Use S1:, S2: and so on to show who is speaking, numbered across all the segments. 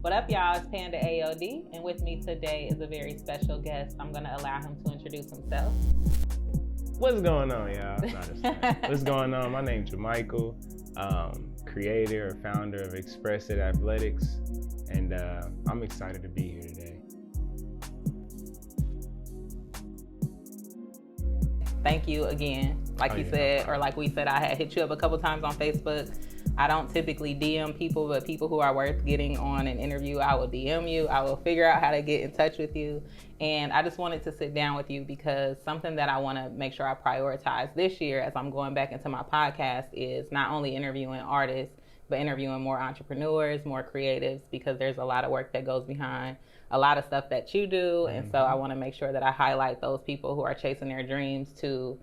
S1: What up, y'all? It's Panda AOD, and with me today is a very special guest. I'm going to allow him to introduce himself.
S2: What's going on, y'all? What's going on? My name's Jemichael, creator or founder of Exp It Athletics, and I'm excited to be here today.
S1: Thank you again. Like you said, or like we said, I had hit you up a couple times on Facebook. I don't typically DM people, but people who are worth getting on an interview, I will DM you. I will figure out how to get in touch with you. And I just wanted to sit down with you because something that I want to make sure I prioritize this year as I'm going back into my podcast is not only interviewing artists, but interviewing more entrepreneurs, more creatives, because there's a lot of work that goes behind a lot of stuff that you do. And so I want to make sure that I highlight those people who are chasing their dreams to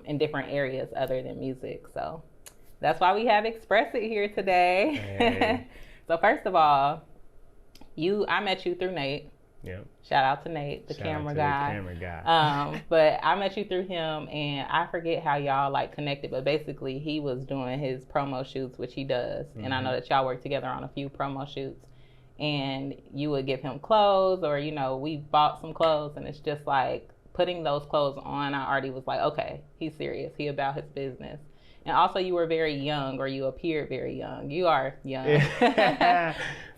S1: in different areas other than music. So that's why we have Exp It here today.
S2: Hey.
S1: So first of all, I met you through Nate.
S2: Yep.
S1: Shout out to Nate, the camera guy. But I met you through him, and I forget how y'all like connected, but basically he was doing his promo shoots, which he does. Mm-hmm. And I know that y'all work together on a few promo shoots, and you would give him clothes, or, you know, we bought some clothes, and it's just like putting those clothes on, I already was like, okay, he's serious. He about his business. And also you were very young, or you appeared very young. You are young.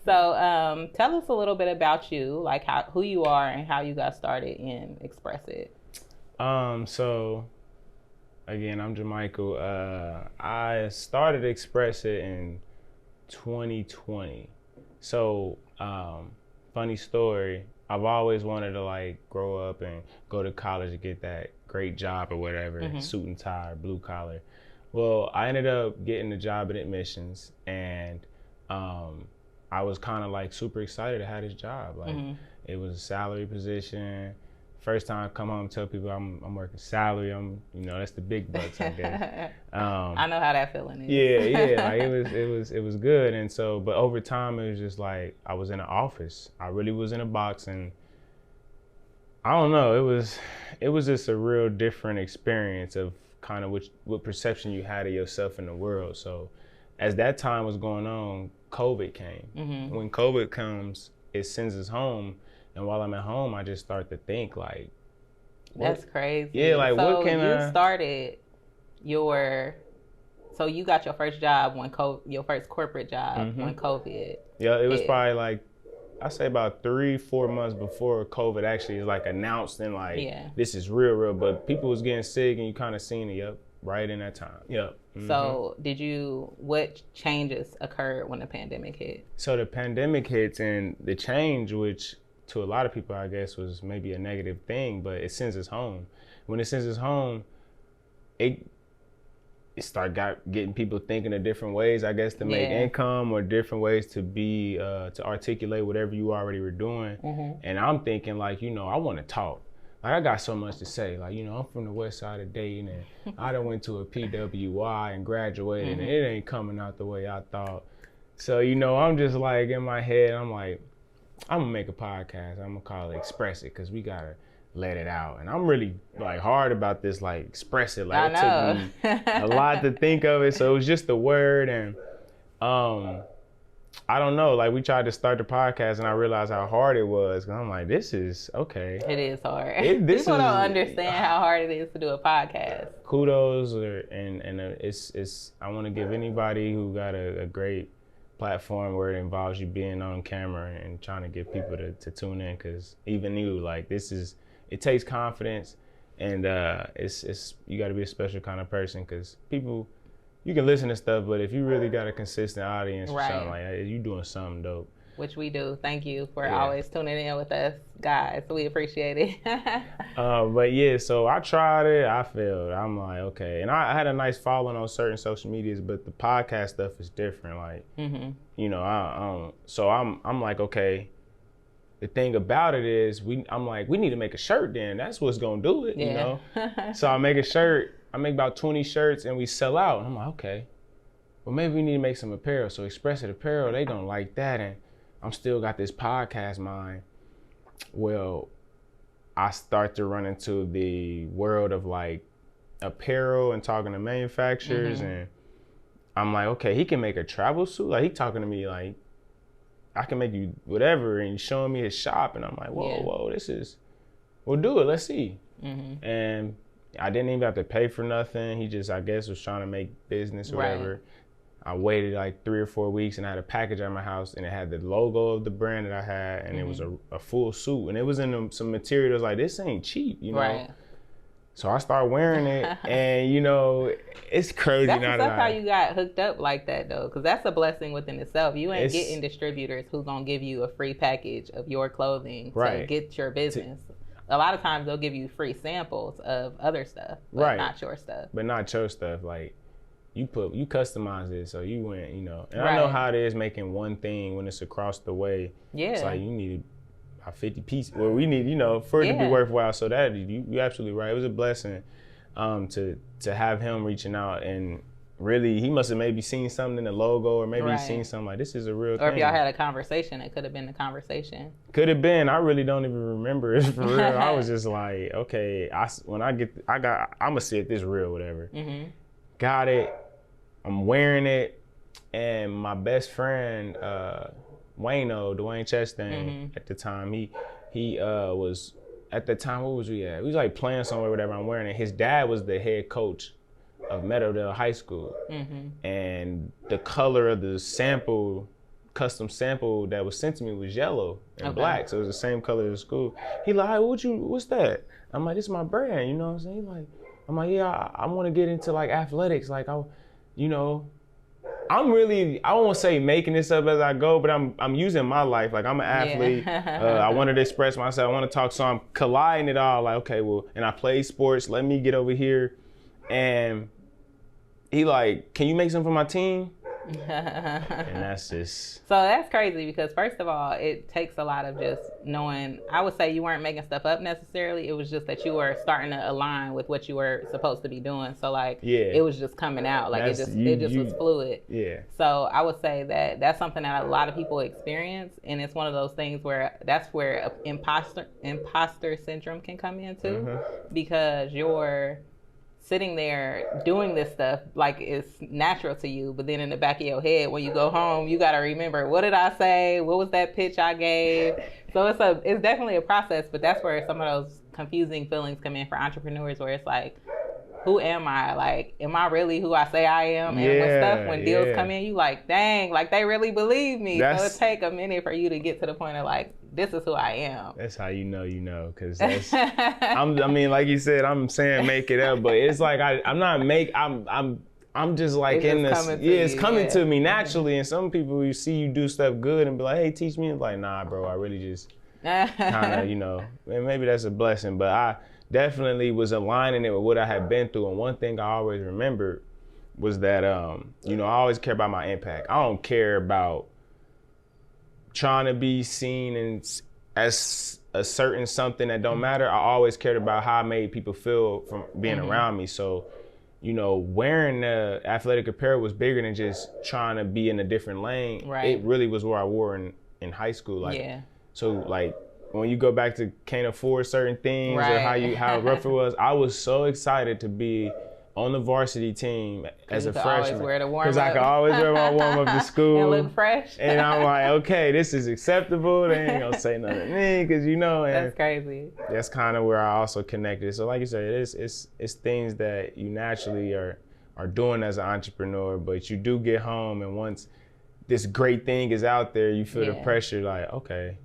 S1: So tell us a little bit about you, like who you are and how you got started in Exp It.
S2: So again, I'm Jemichael. I started Exp It in 2020. So funny story, I've always wanted to like grow up and go to college and get that great job or whatever, suit and tie, blue collar. Well, I ended up getting a job at admissions, and I was kind of like super excited to have this job. Like it was a salary position. First time I come home and tell people I'm working salary. That's the big bucks, I guess.
S1: I know how that feeling is.
S2: Yeah. Like it was good. And so, but over time it was just like I was in an office. I really was in a box, and I don't know. It was just a real different experience of kind of what perception you had of yourself in the world. So as that time was going on, COVID came. When COVID comes, it sends us home. And while I'm at home, I just start to think like,
S1: that's crazy.
S2: Yeah, like
S1: so
S2: what can
S1: you started so you got your first job your first corporate job when COVID.
S2: Yeah, it was probably like, I say about 3-4 months before COVID actually is like announced, and like this is real, but people was getting sick, and you kind of seen it right in that time. Yep.
S1: So what changes occurred when the pandemic hit? So
S2: the pandemic hits, and the change, which to a lot of people I guess was maybe a negative thing, but it sends us home. When it sends us home, it getting people thinking of different ways, I guess, to make income, or different ways to be to articulate whatever you already were doing. And I'm thinking like, I want to talk. Like I got so much to say. Like, I'm from the west side of Dayton, and I done went to a PWI and graduated, and it ain't coming out the way I thought. So, I'm just like in my head, I'm like, I'm gonna make a podcast. I'm gonna call it Express It, because we gotta let it out. And I'm really like hard about this, like express it. Like it took me a lot to think of it. So it was just the word. And I don't know, like we tried to start the podcast, and I realized how hard it was. And I'm like, this is okay.
S1: It is hard. People don't understand how hard it is to do a podcast.
S2: Kudos, it's I want to give anybody who got a great platform where it involves you being on camera and trying to get people to tune in, because even you, like, it takes confidence, and it's you got to be a special kind of person, because people, you can listen to stuff, but if you really got a consistent audience or something like that, you doing something dope.
S1: Which we do. Thank you for always tuning in with us, guys. We appreciate it.
S2: But yeah, so I tried it. I failed. I'm like, okay. And I had a nice following on certain social medias, but the podcast stuff is different. Like, so I'm like, okay. The thing about it is, I'm like, we need to make a shirt then. That's what's gonna do it, So I make a shirt. I make about 20 shirts, and we sell out. And I'm like, okay. Well, maybe we need to make some apparel. So Exp It Apparel, they gonna like that. And I'm still got this podcast mind. Well, I start to run into the world of like apparel and talking to manufacturers, and I'm like, okay, he can make a travel suit. Like, he talking to me like, I can make you whatever, and he's showing me his shop, and I'm like, whoa, we'll do it, let's see. And I didn't even have to pay for nothing. He just, I guess, was trying to make business or whatever. I waited like 3 or 4 weeks, and I had a package at my house, and it had the logo of the brand that I had, and it was a full suit, and it was in some material that was like, this ain't cheap, you know?
S1: Right.
S2: So I started wearing it, and you know, it's crazy.
S1: That's how you got hooked up like that, though, because that's a blessing within itself. You ain't getting distributors who's gonna give you a free package of your clothing to get your business. A lot of times they'll give you free samples of other stuff, but not your stuff.
S2: But not your stuff. Like you customize it, so you went, you know. And I know how it is making one thing when it's across the way. Yeah, it's like you need a 50 piece. Well, we need, you know, for it to be worthwhile. So that you're absolutely right. It was a blessing to have him reaching out, and really he must have maybe seen something in the logo, or maybe he's seen something like, this is a real thing.
S1: Or if y'all had a conversation, it could have been the conversation.
S2: Could have been. I really don't even remember it for real. I was just like, okay, I'm gonna see if this real, whatever. Got it. I'm wearing it, and my best friend Dwayne Chastain, at the time, he was, at the time, what was we at? We was like playing somewhere, whatever. I'm wearing it. His dad was the head coach of Meadowdale High School, and the color of the custom sample that was sent to me was yellow and black, so it was the same color as the school. He like, what's that? I'm like, this is my brand, you know what I'm saying? I'm like, yeah, I want to get into like athletics, like you know. I'm really, I won't say making this up as I go, but I'm using my life. Like, I'm an athlete. I wanted to express myself. I want to talk. So I'm colliding it all. Like, okay, well, and I play sports. Let me get over here. And he like, can you make something for my team? And that's just.
S1: So that's crazy, because first of all, it takes a lot of just knowing. I would say you weren't making stuff up necessarily. It was just that you were starting to align with what you were supposed to be doing. So like, it was just coming out. Like, it just was fluid. Yeah. So I would say that that's something that a lot of people experience, and it's one of those things where that's where imposter syndrome can come in too, because you're sitting there doing this stuff like it's natural to you, but then in the back of your head, when you go home, you got to remember, what did I say? What was that pitch I gave? So it's definitely a process, but that's where some of those confusing feelings come in for entrepreneurs, where it's like, who am I? Like, am I really who I say I am? And when deals come in, you like, dang, like they really believe me. So it take a minute for you to get to the point of like, this is who I am.
S2: That's how you know, because that's, I mean, like you said, I'm saying make it up, but it's like, I'm just like in this, it's coming to me naturally. And some people, you see you do stuff good and be like, hey, teach me. It's like, nah, bro, I really just kind of, you know, and maybe that's a blessing, but I definitely was aligning it with what I had been through. And one thing I always remembered was that, you know, I always care about my impact. I don't care about trying to be seen as a certain something that don't matter. I always cared about how I made people feel from being around me. So, you know, wearing athletic apparel was bigger than just trying to be in a different lane. Right. It really was what I wore in high school. Like, so like when you go back to can't afford certain things or how rough it was, I was so excited to be on the varsity team as a freshman, because I could always wear my warm up to school
S1: and look fresh.
S2: And I'm like, okay, this is acceptable. They ain't gonna say nothing to me, because you know. And
S1: that's crazy.
S2: That's kind of where I also connected. So like you said, it's things that you naturally are doing as an entrepreneur, but you do get home, and once this great thing is out there, you feel the pressure. Like, okay.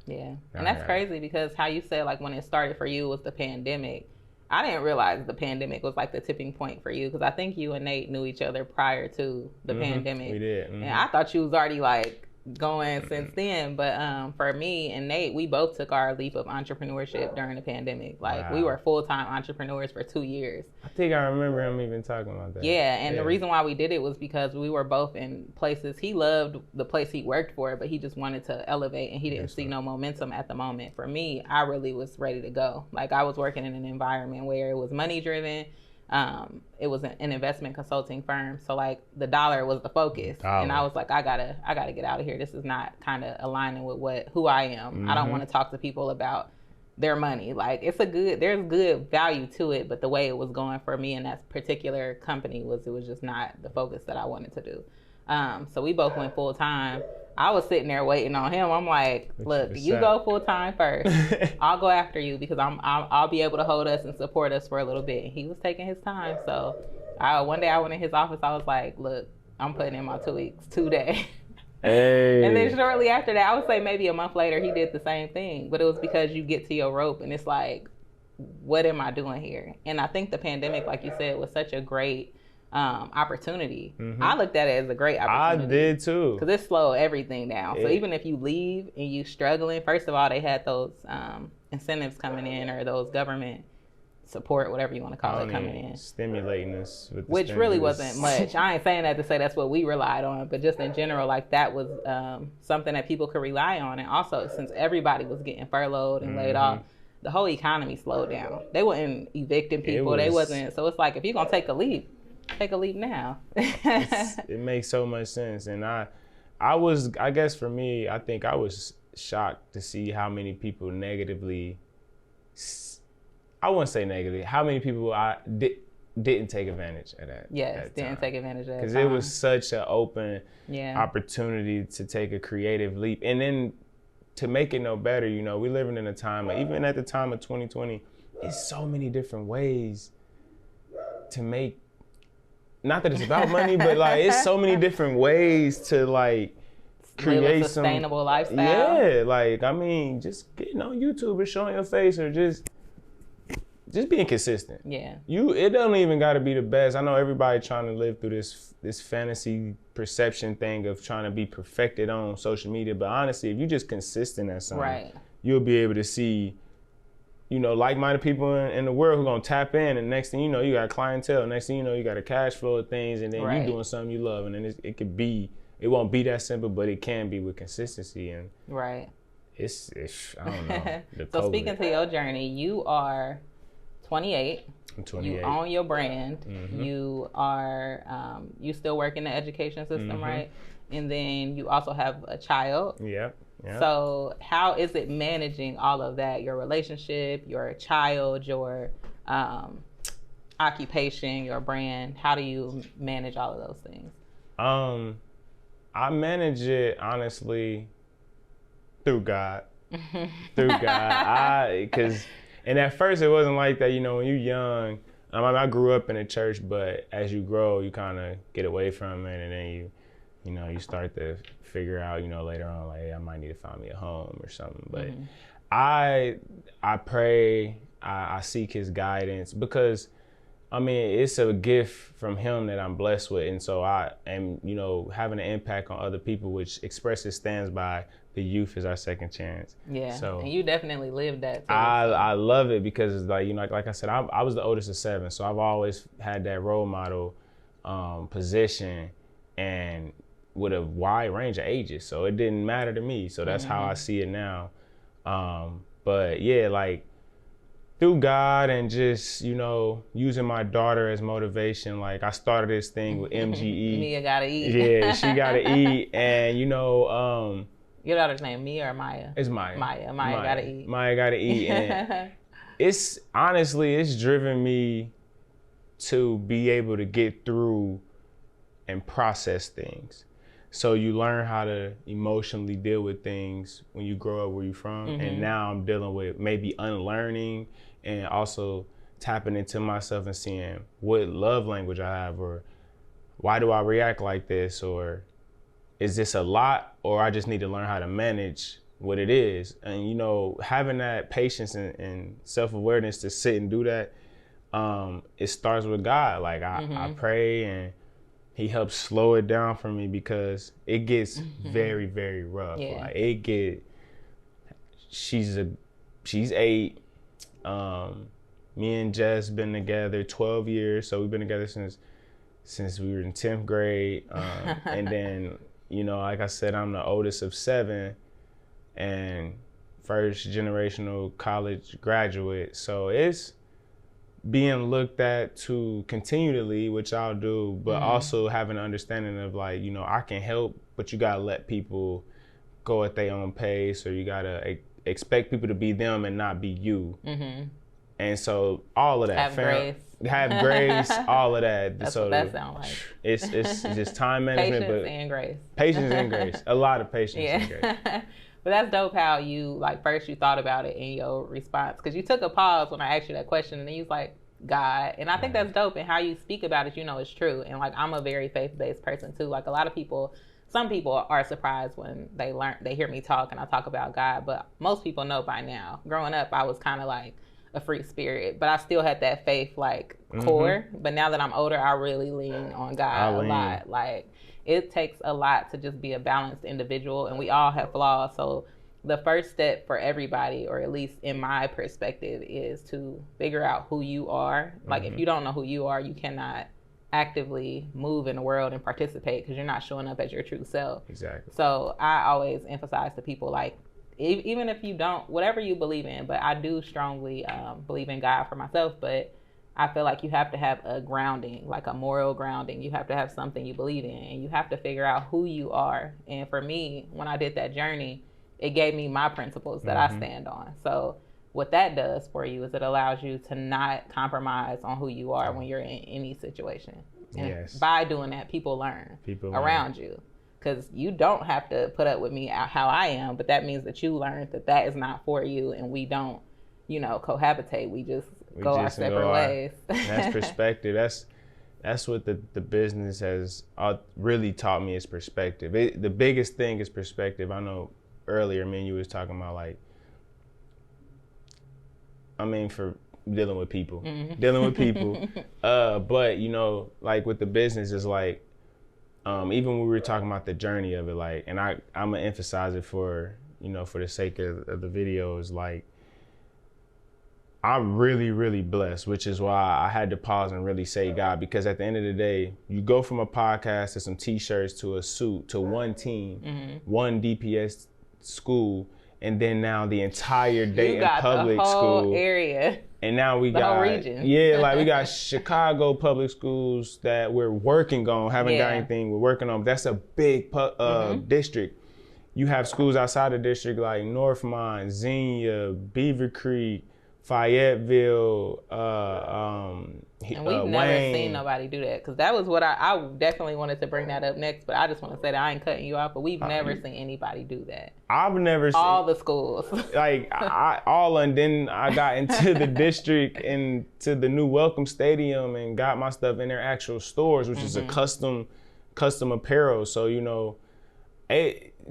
S1: Yeah, and that's crazy, because how you said like when it started for you was the pandemic. I didn't realize the pandemic was like the tipping point for you, because I think you and Nate knew each other prior to the pandemic.
S2: We did.
S1: And I thought you was already like going since then. But for me and Nate, we both took our leap of entrepreneurship during the pandemic. Like we were full-time entrepreneurs for 2 years.
S2: I think I remember him even talking about that.
S1: Yeah, and the reason why we did it was because we were both in places. He loved the place he worked for, but he just wanted to elevate, and he didn't see no momentum at the moment. For me, I really was ready to go. Like, I was working in an environment where it was money driven. It was an investment consulting firm, so like the dollar was the focus, and I was like, I gotta get out of here. This is not kind of aligning with who I am. I don't want to talk to people about their money. Like, there's good value to it, but the way it was going for me in that particular company it was just not the focus that I wanted to do. So we both went full time. I was sitting there waiting on him. I'm like, look, you go full time first. I'll go after you because I'll be able to hold us and support us for a little bit. And he was taking his time. So one day I went in his office. I was like, look, I'm putting in my 2 weeks today.
S2: Hey.
S1: And then shortly after that, I would say maybe a month later, he did the same thing. But it was because you get to your rope and it's like, what am I doing here? And I think the pandemic, like you said, was such a great opportunity. I looked at it as a great opportunity.
S2: I did too.
S1: Because it slowed everything down. So even if you leave and you struggling, first of all, they had those incentives coming in, or those government support, whatever you want to call it, coming in.
S2: Stimulating us. With the
S1: which really wasn't much. I ain't saying that to say that's what we relied on, but just in general, like that was something that people could rely on. And also, since everybody was getting furloughed and laid off, the whole economy slowed down. They wasn't evicting people. They wasn't. So it's like, if you're going to take a leap now.
S2: It makes so much sense. And I guess for me, I think I was shocked to see how many people negatively, I wouldn't say negatively, how many people didn't take advantage of that.
S1: Yes, didn't take advantage of that.
S2: Because it was such an open opportunity to take a creative leap. And then to make it no better, you know, we living in a time, even at the time of 2020, it's so many different ways to make, not that it's about money, but like it's so many different ways to like create
S1: a sustainable lifestyle.
S2: Yeah, like I mean, just getting on YouTube and showing your face, or just being consistent.
S1: Yeah.
S2: It doesn't even got to be the best. I know everybody trying to live through this fantasy perception thing of trying to be perfected on social media, but honestly, if you're just consistent at something, you'll be able to see, you know, like-minded people in the world who gonna tap in, and next thing you know, you got clientele. Next thing you know, you got a cash flow of things, and then you doing something you love, and then it won't be that simple, but it can be with consistency. And it's I don't know.
S1: So speaking to your journey, you are 28.
S2: I'm 28.
S1: You own your brand. You are you still work in the education system, right? And then you also have a child.
S2: Yep.
S1: So how is it managing all of that? Your relationship, your child, your occupation, your brand. How do you manage all of those things?
S2: I manage it honestly through God. Through God. And at first it wasn't like that, you know, when you're young. I grew up in a church, but as you grow, you kind of get away from it, and then you start to figure out, you know, later on, like, hey, I might need to find me a home or something. But I pray, I seek His guidance, because I mean, it's a gift from Him that I'm blessed with, and so I am, you know, having an impact on other people, which expresses stands by the youth is our second chance.
S1: Yeah.
S2: So
S1: and you definitely lived that too.
S2: I love it, because like, you know, like I said, I was the oldest of 7, so I've always had that role model position, and with a wide range of ages, so it didn't matter to me. So that's how I see it now. But yeah, like through God and just, you know, using my daughter as motivation. Like I started this thing with MGE.
S1: Mia gotta eat.
S2: Yeah, she gotta eat, and you know,
S1: your daughter's name Mia or Maya?
S2: It's Maya.
S1: Maya gotta eat.
S2: Maya gotta eat. And it's driven me to be able to get through and process things. So you learn how to emotionally deal with things when you grow up where you're from. And now I'm dealing with maybe unlearning, and also tapping into myself and seeing what love language I have, or why do I react like this, or is this a lot, or I just need to learn how to manage what it is. And, you know, having that patience and self-awareness to sit and do that, it starts with God. Like I pray, and He helps slow it down for me, because it gets very, very rough.
S1: Yeah.
S2: Like she's 8. Me and Jess been together 12 years. So we've been together since we were in 10th grade. And then, you know, like I said, I'm the oldest of 7 and first generational college graduate. So it's being looked at to continue to lead, which I'll do, but also having an understanding of, like, you know, I can help, but you gotta let people go at their own pace, or you gotta expect people to be them and not be you. And so all of that,
S1: have grace.
S2: have grace, all of that.
S1: That's
S2: so
S1: what that sounds like.
S2: It's just time management,
S1: patience and grace.
S2: Patience and grace. A lot of patience and grace.
S1: But that's dope how you, like, first you thought about it in your response. Because you took a pause when I asked you that question, and then you was like, God. And I think that's dope. And how you speak about it, you know, it's true. And, like, I'm a very faith-based person, too. Like, a lot of people, some people are surprised when they hear me talk and I talk about God. But most people know by now. Growing up, I was kind of like a free spirit. But I still had that faith, like, core. But now that I'm older, I really lean on God a lot. Like, it takes a lot to just be a balanced individual, and we all have flaws. So the first step for everybody, or at least in my perspective, is to figure out who you are. Like, if you don't know who you are, you cannot actively move in the world and participate because you're not showing up as your true self.
S2: Exactly.
S1: So I always emphasize to people, like, even if you don't, whatever you believe in, but I do strongly believe in God for myself, but I feel like you have to have a grounding, like a moral grounding. You have to have something you believe in, and you have to figure out who you are. And for me, when I did that journey, it gave me my principles that I stand on. So what that does for you is it allows you to not compromise on who you are when you're in any situation. And by doing that, people learn around you. Because you don't have to put up with me how I am, but that means that you learned that that is not for you, and we don't, you know, cohabitate. We just go our separate ways.
S2: That's perspective. That's what the business has really taught me, is perspective. The biggest thing is perspective. I know earlier, me and you was talking about, like, I mean, for dealing with people, but, you know, like with the business is like, even when we were talking about the journey of it, like, and I'm gonna emphasize it for, you know, for the sake of the videos, like, I'm really, really blessed, which is why I had to pause and really say God, because at the end of the day, you go from a podcast to some t-shirts to a suit to one team, one DPS school, and then now the entire Dayton public
S1: the whole
S2: school
S1: area.
S2: And now we got,
S1: region.
S2: like we got Chicago public schools that we're working on, haven't got anything we're working on. But that's a big district. You have schools outside the district like Northmont, Xenia, Beaver Creek, Fayetteville,
S1: and we've never seen nobody do that, because that was what I definitely wanted to bring that up next, but I just want to say that I ain't cutting you off, but we've never seen anybody do that.
S2: I've never seen
S1: all the schools.
S2: Like and then I got into the district and to the new Welcome Stadium and got my stuff in their actual stores, which is a custom apparel. So, you know,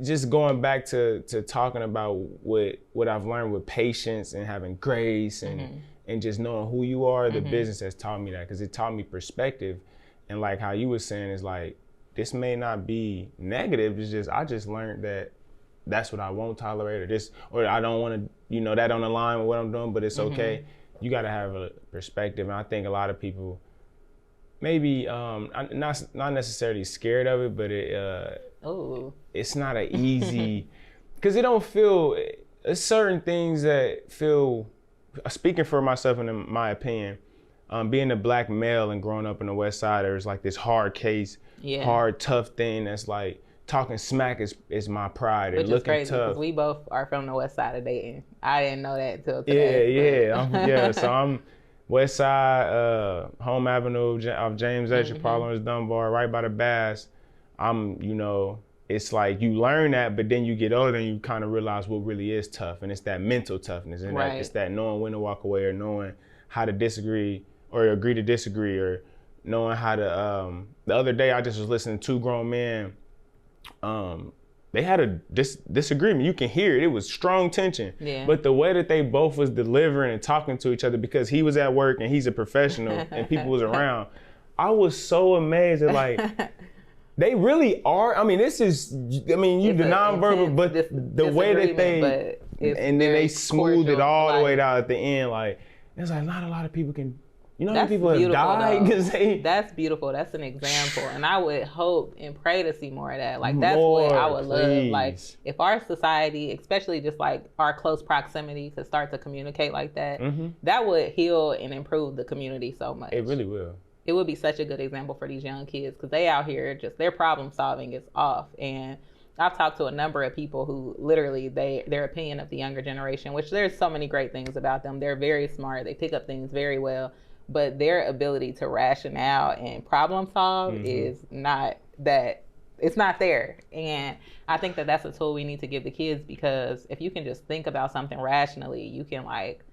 S2: just going back to talking about what I've learned with patience and having grace and just knowing who you are, the business has taught me that, because it taught me perspective. And like how you were saying, is like, this may not be negative, it's just, I just learned that that's what I won't tolerate, or I don't want to, you know, that don't align with what I'm doing, but it's okay. You got to have a perspective. And I think a lot of people maybe not necessarily scared of it, but it's not an easy, because it don't feel, there's certain things that feel, speaking for myself and in my opinion, being a black male and growing up in the West Side, there's like this hard case, hard, tough thing that's like, talking smack is my pride.
S1: Which
S2: and looking
S1: is crazy,
S2: tough.
S1: because we both are from the West Side of Dayton. I didn't know that until today.
S2: So I'm West Side, Home Avenue of James Etcher, Parliament's Dunbar, right by the Bass. I'm, you know, it's like you learn that, but then you get older and you kind of realize what really is tough, and it's that mental toughness, and it's that knowing when to walk away, or knowing how to disagree or agree to disagree, or knowing how to. The other day I just was listening to two grown men. They had a disagreement. You can hear it. It was strong tension. Yeah. But the way that they both was delivering and talking to each other, because he was at work and he's a professional and people was around, I was so amazed at, like, they really are. I mean, this is, I mean, you the nonverbal, but the way that they, and then they smoothed it all the way down at the end. Like, it's like not a lot of people can. You know how many people have died because they... That's
S1: beautiful. That's an example. And I would hope and pray to see more of that. Like, that's what I would love. Like, if our society, especially just like our close proximity, could start to communicate like that, that would heal and improve the community so much.
S2: It really will.
S1: It would be such a good example for these young kids, because they out here, just their problem solving is off. And I've talked to a number of people who literally, their opinion of the younger generation, which there's so many great things about them. They're very smart. They pick up things very well. but their ability to ration out and problem solve is not that, it's not there. And I think that that's a tool we need to give the kids, because if you can just think about something rationally, you can like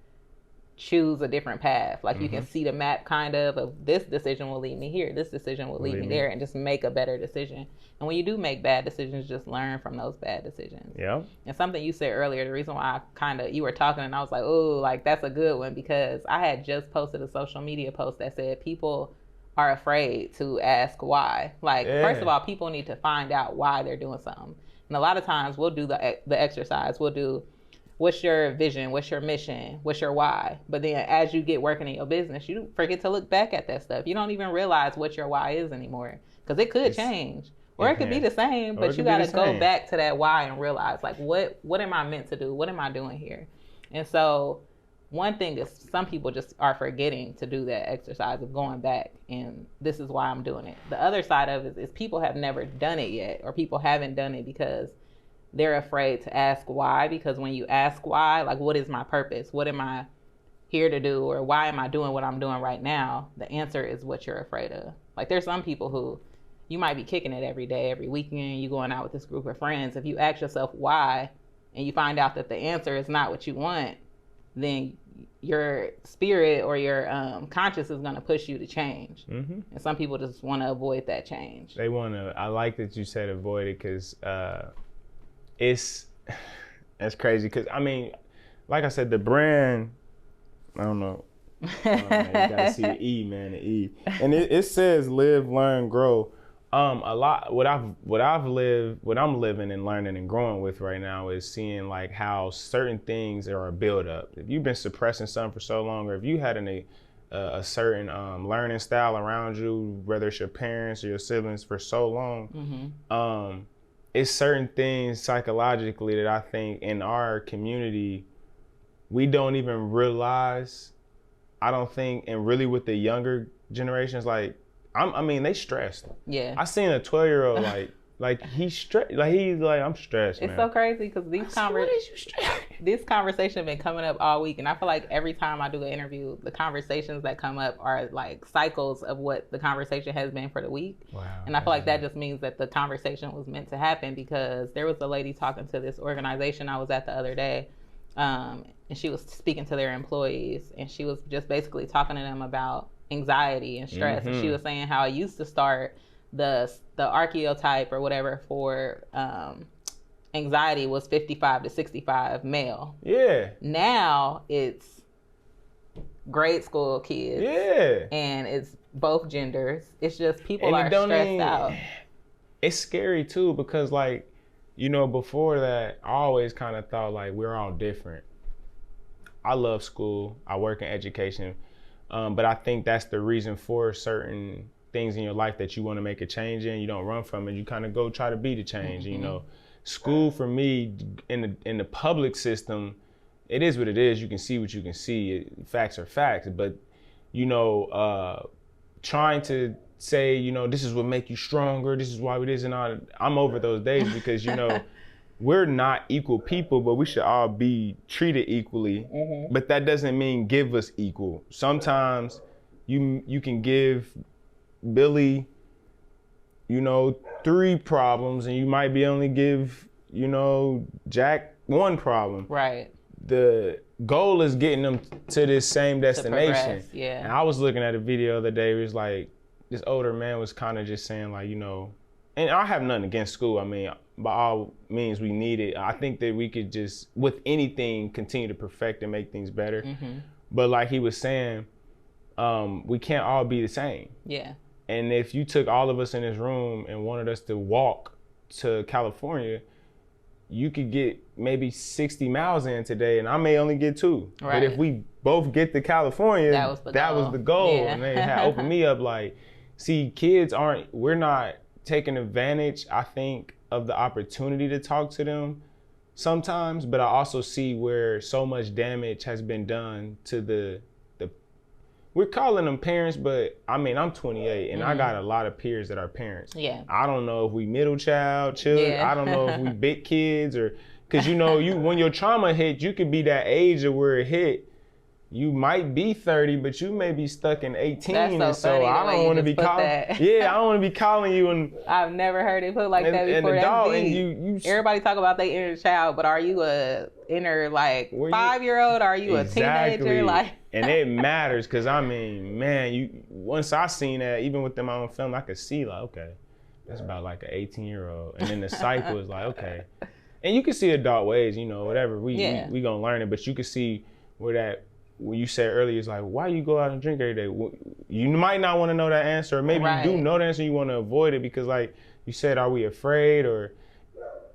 S1: choose a different path. Like you can see the map kind of this decision will lead me here, this decision will lead me there, and just make a better decision. And when you do make bad decisions, just learn from those bad decisions. Yeah. And something you said earlier, the reason why you were talking and I was like, oh, like that's a good one, because I had just posted a social media post that said people are afraid to ask why. Like, first of all, people need to find out why they're doing something. And a lot of times we'll do the exercise. We'll do, what's your vision? What's your mission? What's your why? But then as you get working in your business, you forget to look back at that stuff. You don't even realize what your why is anymore, because it could change. Or it could be the same, but you got to go back to that why and realize, like, what am I meant to do? What am I doing here? And so one thing is some people just are forgetting to do that exercise of going back, and this is why I'm doing it. The other side of it is people have never done it yet, or people haven't done it because they're afraid to ask why. Because when you ask why, like, what is my purpose? What am I here to do? Or why am I doing what I'm doing right now? The answer is what you're afraid of. Like, there's some people who you might be kicking it every day, every weekend, you going out with this group of friends. If you ask yourself why, and you find out that the answer is not what you want, then your spirit or your conscience is going to push you to change. And some people just want to avoid that change.
S2: They want to, I like that you said avoid it, because that's crazy. Because, I mean, like I said, the brand, I don't know. Man, you got to see the E, man, the E. And it says live, learn, grow. A lot, what I'm living and learning and growing with right now is seeing like how certain things are a build up. If you've been suppressing something for so long, or if you had a certain learning style around you, whether it's your parents or your siblings for so long, it's certain things psychologically that I think in our community, we don't even realize, I don't think, and really with the younger generations, like, I mean, they stressed. Yeah. I seen a 12-year-old like he's stressed. Like he's like, I'm stressed.
S1: It's so crazy because this conversation have been coming up all week, and I feel like every time I do an interview, the conversations that come up are like cycles of what the conversation has been for the week. Wow. And I feel like that just means that the conversation was meant to happen, because there was a lady talking to this organization I was at the other day, and she was speaking to their employees, and she was just basically talking to them about anxiety and stress. And she was saying how it used to start, the archetype or whatever for anxiety was 55 to 65 male. Yeah. Now it's grade school kids. Yeah. And it's both genders. It's just people are stressed out.
S2: It's scary too, because like, you know, before that, I always kind of thought like we're all different. I love school. I work in education. But I think that's the reason for certain things in your life that you want to make a change in. You don't run from it. You kind of go try to be the change. You know, school for me in the public system, it is what it is. You can see what you can see. Facts are facts. But, you know, trying to say, you know, this is what make you stronger. This is why we this and all. I'm over those days, because, you know, we're not equal people, but we should all be treated equally. But that doesn't mean give us equal. Sometimes you can give Billy, you know, 3 problems, and you might be only give, you know, Jack 1 problem. Right. The goal is getting them to this same destination. Yeah. And I was looking at a video the other day. It was like this older man was kind of just saying like, you know, and I have nothing against school. I mean, by all means, we need it. I think that we could just, with anything, continue to perfect and make things better. But like he was saying, we can't all be the same. Yeah. And if you took all of us in this room and wanted us to walk to California, you could get maybe 60 miles in today, and I may only get 2. Right. But if we both get to California, that was the goal. Yeah. And they had opened me up like, see, we're not taking advantage, I think, of the opportunity to talk to them sometimes, but I also see where so much damage has been done to we're calling them parents, but I mean, I'm 28 and I got a lot of peers that are parents. Yeah. I don't know if we middle child, children. Yeah. I don't know if we big kids, or, cause you know, when your trauma hit, you could be that age of where it hit, you might be 30, but you may be stuck in 18.
S1: That's so funny,
S2: I don't want to be calling. Yeah, I don't want to be calling you. And
S1: I've never heard it put like that before.
S2: An adult, and
S1: you everybody talk about their inner child, but are you a inner like 5-year-old? Are you a teenager? Like,
S2: and it matters because I mean, man, once I seen that, even within my own film, I could see like, okay, that's about like an 18-year-old, and then the cycle is like, okay, and you can see adult ways, you know, whatever we gonna learn it, but you can see where that. When you said earlier, it's like, why you go out and drink every day? You might not want to know that answer, or maybe you do know the answer, you want to avoid it because, like you said, are we afraid? Or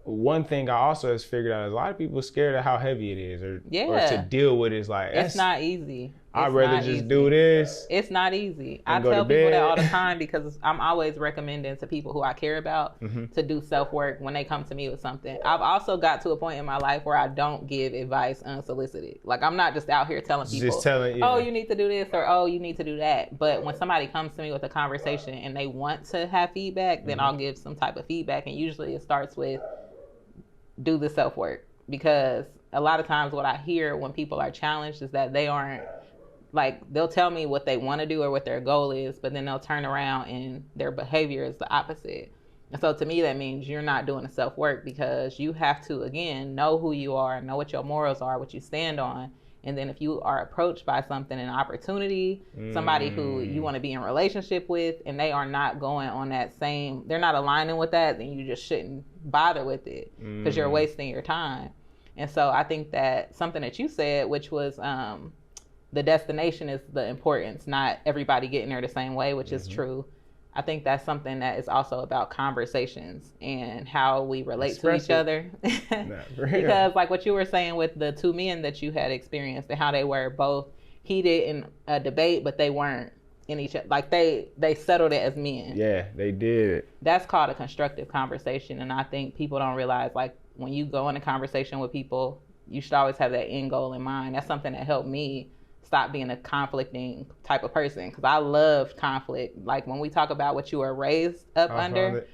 S2: one thing I also has figured out is a lot of people are scared of how heavy it is, or to deal with it. It's like
S1: it's not easy.
S2: I'd rather just do this.
S1: It's not easy. I tell people that all the time because I'm always recommending to people who I care about to do self-work when they come to me with something. I've also got to a point in my life where I don't give advice unsolicited. Like, I'm not just out here telling people, oh, you need to do this, or oh, you need to do that. But when somebody comes to me with a conversation and they want to have feedback, then I'll give some type of feedback. And usually it starts with, do the self-work. Because a lot of times what I hear when people are challenged is that they aren't, like, they'll tell me what they want to do or what their goal is, but then they'll turn around and their behavior is the opposite. And so to me, that means you're not doing the self-work because you have to, again, know who you are, know what your morals are, what you stand on. And then if you are approached by something, an opportunity, somebody who you want to be in a relationship with, and they are not going on that same, they're not aligning with that, then you just shouldn't bother with it because you're wasting your time. And so I think that something that you said, which was, the destination is the importance, not everybody getting there the same way, which is true. I think that's something that is also about conversations and how we relate to each other. Because like what you were saying with the two men that you had experienced and how they were both heated in a debate, but they weren't in each other. Like they settled it as men.
S2: Yeah, they did.
S1: That's called a constructive conversation. And I think people don't realize, like, when you go in a conversation with people, you should always have that end goal in mind. That's something that helped me stop being a conflicting type of person, because I loved conflict. Like when we talk about what you were raised up under,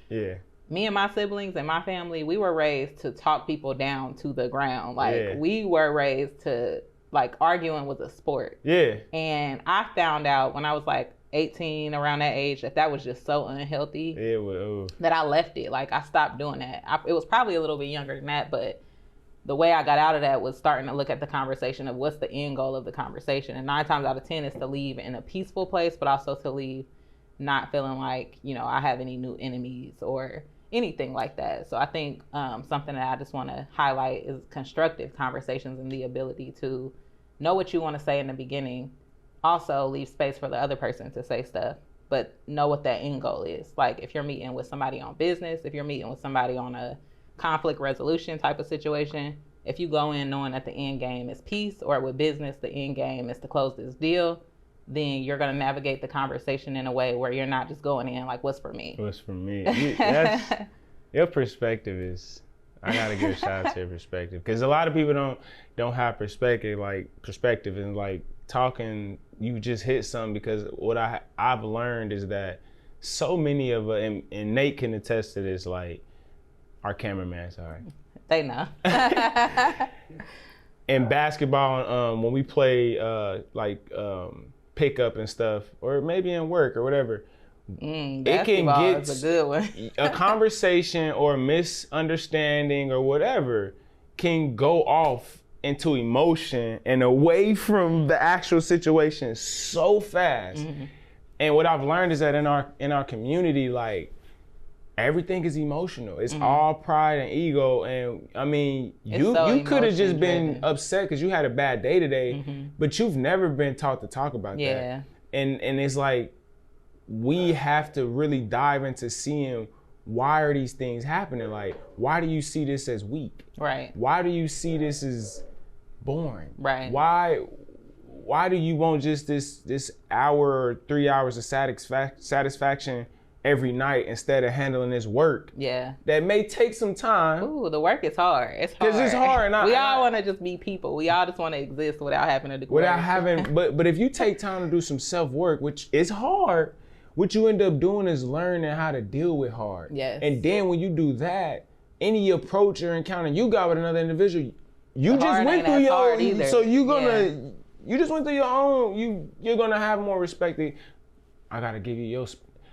S1: me and my siblings and my family, we were raised to talk people down to the ground. Like we were raised to, like, arguing was a sport. And I found out when I was like 18, around that age, that was just so unhealthy that I left it. Like I stopped doing that. It was probably a little bit younger than that, but the way I got out of that was starting to look at the conversation of what's the end goal of the conversation. And 9 times out of 10 is to leave in a peaceful place, but also to leave not feeling like, you know, I have any new enemies or anything like that. So I think something that I just want to highlight is constructive conversations and the ability to know what you want to say in the beginning. Also leave space for the other person to say stuff, but know what that end goal is. Like if you're meeting with somebody on business, if you're meeting with somebody on a conflict resolution type of situation, if you go in knowing that the end game is peace, or with business the end game is to close this deal, then you're going to navigate the conversation in a way where you're not just going in like, what's for me?
S2: What's for me? That's, your perspective is, I gotta give a shout out to your perspective, because a lot of people don't have perspective and like talking. You just hit something, because what I've learned is that so many of us, and Nate can attest to this, like our cameraman, sorry.
S1: They know.
S2: In basketball, when we play pickup and stuff, or maybe in work or whatever, it can get
S1: is a good one.
S2: a conversation or misunderstanding or whatever can go off into emotion and away from the actual situation so fast. And what I've learned is that in our community, like, everything is emotional. It's all pride and ego. And I mean, you could have just been upset because you had a bad day today, but you've never been taught to talk about that. And it's like, we have to really dive into seeing, why are these things happening? Like, why do you see this as weak?
S1: Right.
S2: Why do you see this as boring?
S1: Right.
S2: Why do you want just this hour or 3 hours of satisfaction every night instead of handling this work? That may take some time.
S1: Ooh, the work is hard. It's hard.
S2: Because it's hard.
S1: We all want to just be people. We all just want to exist without having to do work.
S2: But if you take time to do some self-work, which is hard, what you end up doing is learning how to deal with hard. And then when you do that, any approach or encounter you got with another individual, you just went through your, so you're gonna, you just went through your own. You're gonna have more respect. I gotta give you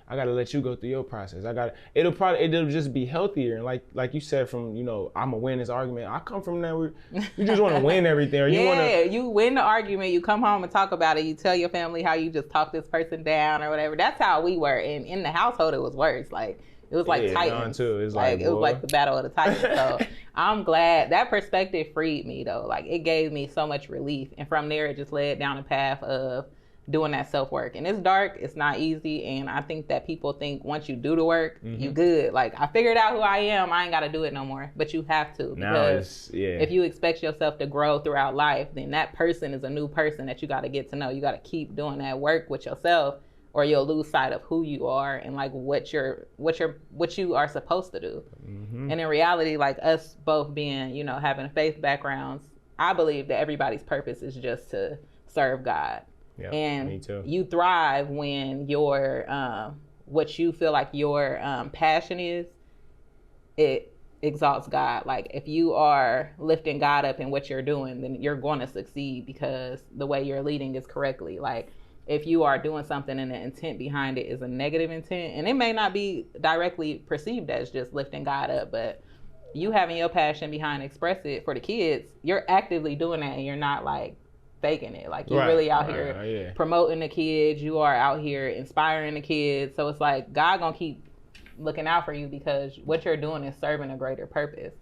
S2: I gotta let you go through your process. It'll just be healthier. And like you said, from I'm gonna win this argument. I come from that where you just want to win everything, or
S1: you win the argument. You come home and talk about it. You tell your family how you just talked this person down or whatever. That's how we were. And in the household, it was worse. Like it was like Titans.
S2: Too. It's
S1: it was like the battle of the Titans. So I'm glad that perspective freed me though. Like it gave me so much relief. And from there, it just led down a path of doing that self-work. And it's dark, it's not easy, and I think that people think once you do the work, you good. Like, I figured out who I am, I ain't gotta do it no more. But you have to, because if you expect yourself to grow throughout life, then that person is a new person that you gotta get to know. You gotta keep doing that work with yourself, or you'll lose sight of who you are and like what you are supposed to do. And in reality, like us both being, having faith backgrounds, I believe that everybody's purpose is just to serve God.
S2: Yep,
S1: and
S2: me too.
S1: You thrive when your what you feel like your passion is, it exalts God. Like if you are lifting God up in what you're doing, then you're going to succeed because the way you're leading is correctly. Like if you are doing something and the intent behind it is a negative intent, and it may not be directly perceived as just lifting God up, but you having your passion behind Express It for the kids, you're actively doing that, and you're not like faking it. Like you're really out here promoting the kids. You are out here inspiring the kids. So it's like God gonna keep looking out for you because what you're doing is serving a greater purpose.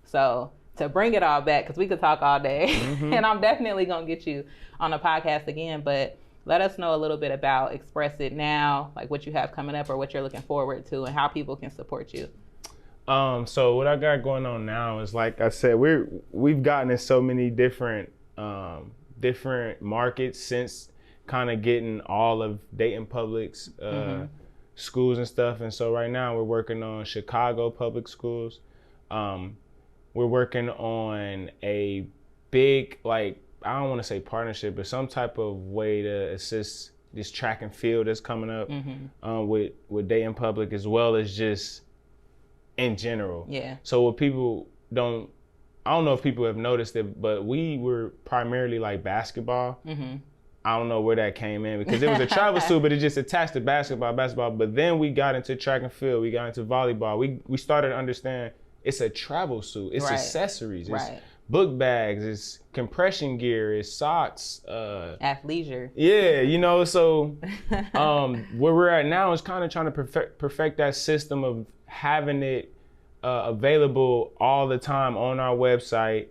S1: So to bring it all back, because we could talk all day, and I'm definitely gonna get you on the podcast again, but let us know a little bit about Express It now, like what you have coming up or what you're looking forward to and how people can support you.
S2: So what I got going on now is, like I said, we've gotten in so many different markets since kind of getting all of Dayton Public's schools and stuff. And so right now we're working on Chicago public schools. We're working on a big, like, I don't want to say partnership, but some type of way to assist this track and field that's coming up with Dayton Public, as well as just in general. Yeah. So what people don't, I don't know if people have noticed it, but we were primarily like basketball. I don't know where that came in because it was a travel suit, but it just attached to basketball. But then we got into track and field. We got into volleyball. We started to understand it's a travel suit. It's accessories. It's book bags. It's compression gear. It's socks.
S1: Athleisure.
S2: Yeah, so where we're at now is kind of trying to perfect that system of having it available all the time on our website,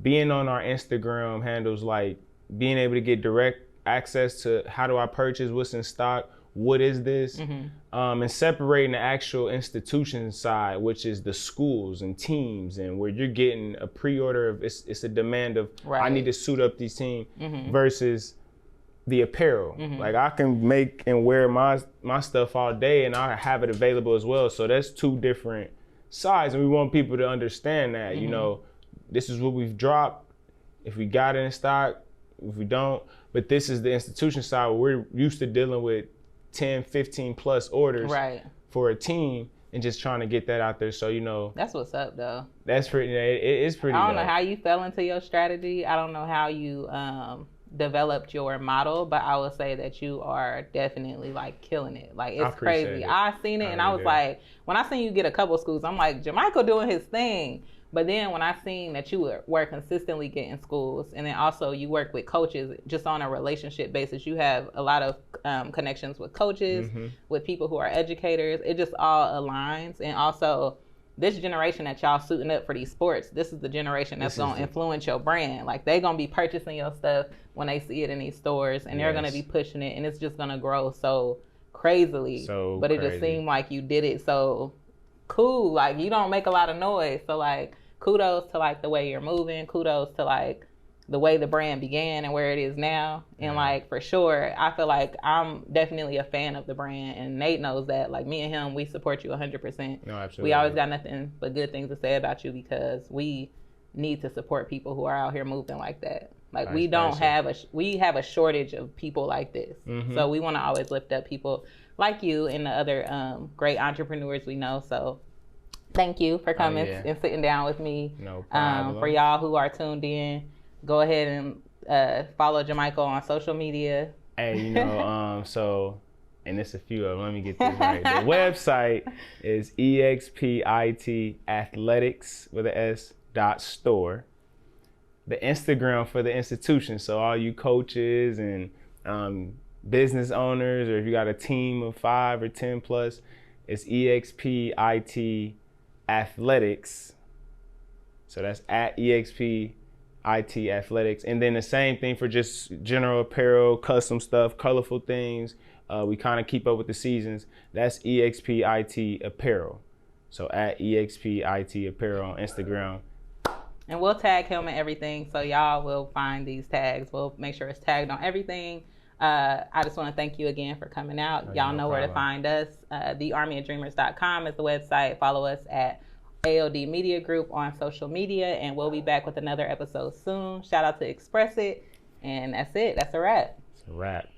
S2: being on our Instagram handles, like being able to get direct access to how do I purchase, what's in stock, what is this, and separating the actual institution side, which is the schools and teams, and where you're getting a pre-order of it's a demand of I need to suit up these teams versus the apparel. Like I can make and wear my stuff all day and I have it available as well. So that's two different sides, and we want people to understand that, this is what we've dropped. If we got it in stock, if we don't, but this is the institution side where we're used to dealing with 10, 15 plus orders for a team and just trying to get that out there. So, that's what's up though. That's pretty, it's pretty
S1: I don't know how you fell into your strategy. I don't know how you developed your model, but I will say that you are definitely like killing it. Like it's crazy. I seen it and I was like, when I seen you get a couple schools, I'm like, Jemichael doing his thing. But then when I seen that you were consistently getting schools, and then also you work with coaches just on a relationship basis, you have a lot of connections with coaches, with people who are educators. It just all aligns. And also this generation that y'all suiting up for these sports, this is the generation that's going to influence your brand. Like they going to be purchasing your stuff when they see it in these stores, and they're going to be pushing it, and it's just going to grow so crazily. But it just seemed like you did it so cool. Like you don't make a lot of noise. So like kudos to like the way you're moving. Kudos to like the way the brand began and where it is now. And like for sure, I feel like I'm definitely a fan of the brand, and Nate knows that. Like me and him, we support you 100%.
S2: No, absolutely.
S1: We always got nothing but good things to say about you because we need to support people who are out here moving like that. Like we have a shortage of people like this. So we want to always lift up people like you and the other great entrepreneurs we know. So thank you for coming and sitting down with me.
S2: No problem.
S1: For y'all who are tuned in, go ahead and follow Jemichael on social media.
S2: Hey, you know, and it's a few of them. Let me get this right. The website is Expit Athletics with an S .store. The Instagram for the institution. So all you coaches and business owners, or if you got a team of 5 or 10 plus, it's Expit Athletics. So that's at Expit Athletics. And then the same thing for just general apparel, custom stuff, colorful things. We kind of keep up with the seasons. That's Expit Apparel. So at Expit Apparel on Instagram.
S1: And we'll tag him and everything, so y'all will find these tags. We'll make sure it's tagged on everything. I just want to thank you again for coming out. Y'all know where to find us. TheArmyOfDreamers.com is the website. Follow us at AOD Media Group on social media, and we'll be back with another episode soon. Shout out to Express It, and that's it. That's a wrap.
S2: It's a wrap.